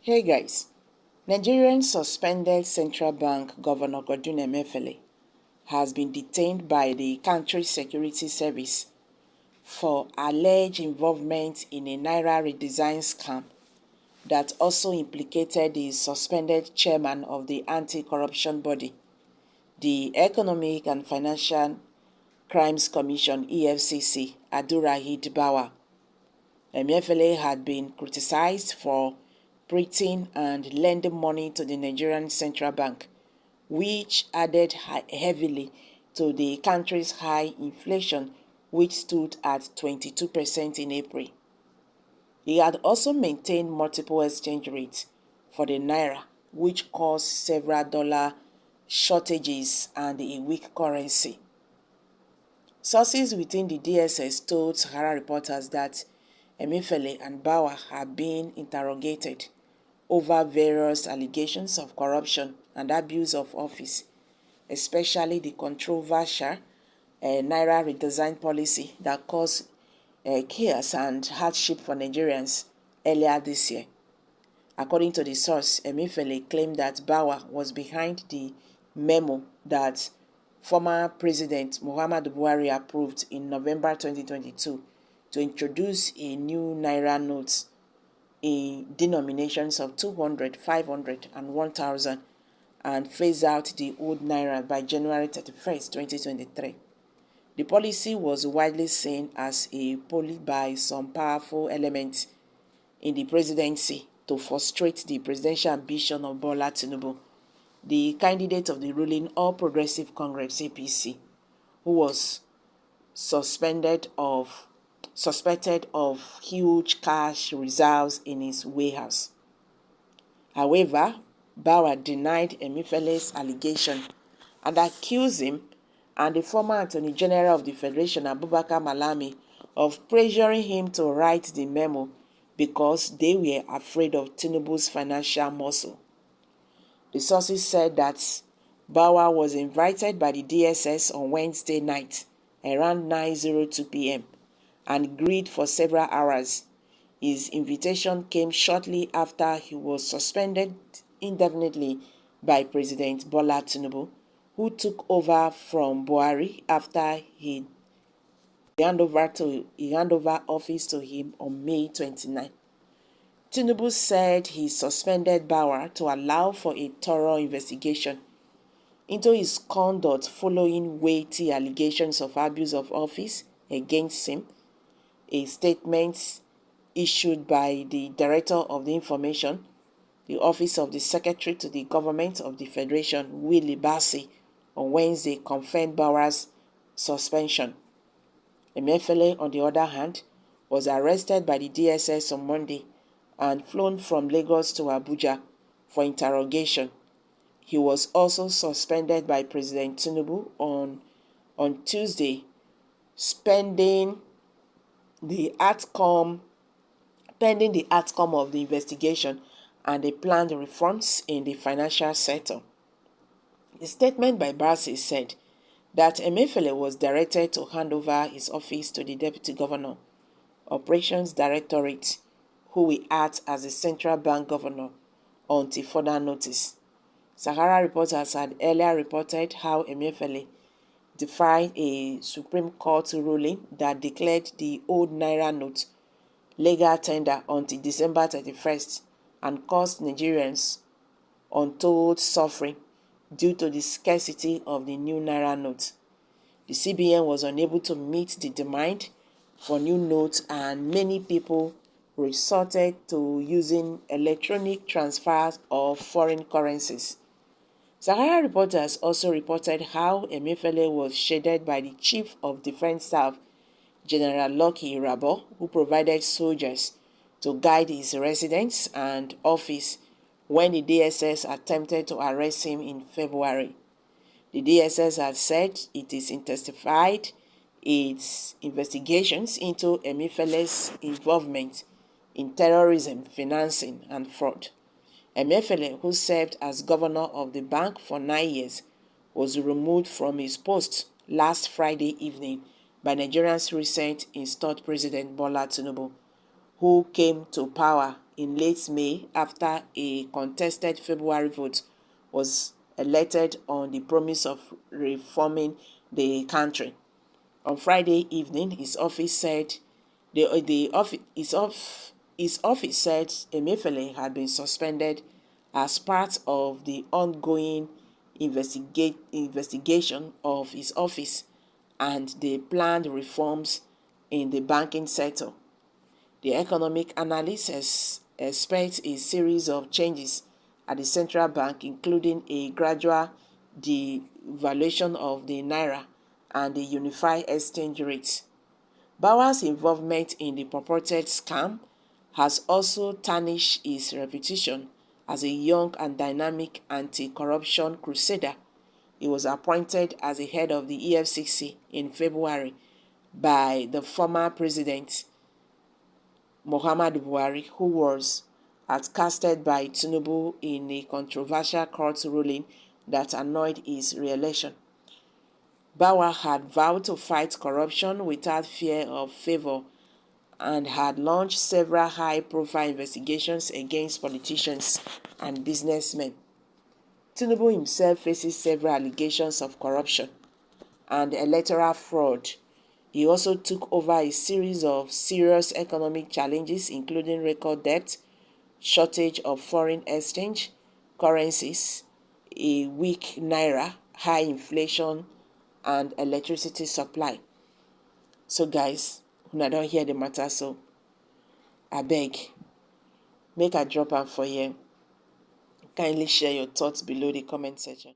Hey guys, Nigerian suspended central bank governor Godwin Emefiele has been detained by the country's security service for alleged involvement in a naira redesign scam that also implicated the suspended chairman of the anti-corruption body, the Economic and Financial Crimes Commission (EFCC), Abdulrahid Bawa. Emefiele had been criticized for printing and lending money to the Nigerian Central Bank, which added heavily to the country's high inflation, which stood at 22% in April. He had also maintained multiple exchange rates for the naira, which caused several dollar shortages and a weak currency. Sources within the DSS told Sahara reporters that Emefiele and Bawa have been interrogated over various allegations of corruption and abuse of office, especially the controversial naira redesign policy that caused chaos and hardship for Nigerians earlier this year. According to the source, Emefiele claimed that Bawa was behind the memo that former President Muhammadu Buhari approved in November 2022 to introduce a new naira note in denominations of 200, 500, and 1,000 and phase out the old naira by January 31st, 2023. The policy was widely seen as a ploy by some powerful elements in the presidency to frustrate the presidential ambition of Bola Tinubu, the candidate of the ruling All Progressive Congress (APC), who was suspected of huge cash reserves in his warehouse. However, Bawa denied Emefiele's allegation and accused him and the former Attorney General of the Federation, Abubakar Malami, of pressuring him to write the memo because they were afraid of Tinubu's financial muscle. The sources said that Bawa was invited by the DSS on Wednesday night around 9:02 p.m. and agreed for several hours. His invitation came shortly after he was suspended indefinitely by President Bola Tinubu, who took over from Buhari after he handed over office to him on May 29. Tinubu said he suspended Bawa to allow for a thorough investigation into his conduct following weighty allegations of abuse of office against him. A statement issued by the Director of the Information, the Office of the Secretary to the Government of the Federation, Willie Bassi, on Wednesday confirmed Bawa's suspension. Emefiele, on the other hand, was arrested by the DSS on Monday and flown from Lagos to Abuja for interrogation. He was also suspended by President Tinubu on Tuesday, pending the outcome of the investigation and the planned reforms in the financial sector. A statement by Bassi said that Emefiele was directed to hand over his office to the Deputy Governor, Operations Directorate, who will act as the central bank governor until further notice. Sahara reporters had earlier reported how Emefiele defied a Supreme Court ruling that declared the old naira note legal tender until December 31st and caused Nigerians untold suffering due to the scarcity of the new naira note. The CBN was unable to meet the demand for new notes and many people resorted to using electronic transfers of foreign currencies. Sahara reporters also reported how Emefiele was shaded by the Chief of Defense Staff, General Lucky Irabo, who provided soldiers to guide his residence and office when the DSS attempted to arrest him in February. The DSS has said it is intensified its investigations into Emefiele's involvement in terrorism, financing, and fraud. Emefiele, who served as governor of the bank for 9 years, was removed from his post last Friday evening by Nigeria's recent installed President Bola Tinubu, who came to power in late May after a contested February vote was elected on the promise of reforming the country. On Friday evening, his office said his office said Emefiele had been suspended as part of the ongoing investigation of his office and the planned reforms in the banking sector. The economic analysts expect a series of changes at the central bank, including a gradual devaluation of the naira and a unified exchange rate. Bauer's involvement in the purported scam has also tarnished his reputation as a young and dynamic anti-corruption crusader. He was appointed as the head of the EFCC in February by the former president Muhammadu Buhari, who was outcasted by Tinubu in a controversial court ruling that annoyed his re-election. Bauer had vowed to fight corruption without fear of favor and had launched several high-profile investigations against politicians and businessmen. Tinubu himself faces several allegations of corruption and electoral fraud. He also took over a series of serious economic challenges, including record debt, shortage of foreign exchange currencies, a weak naira, high inflation, and electricity supply. So guys, una don hear the matter, so abeg make I drop am for here. Kindly share your thoughts below the comment section.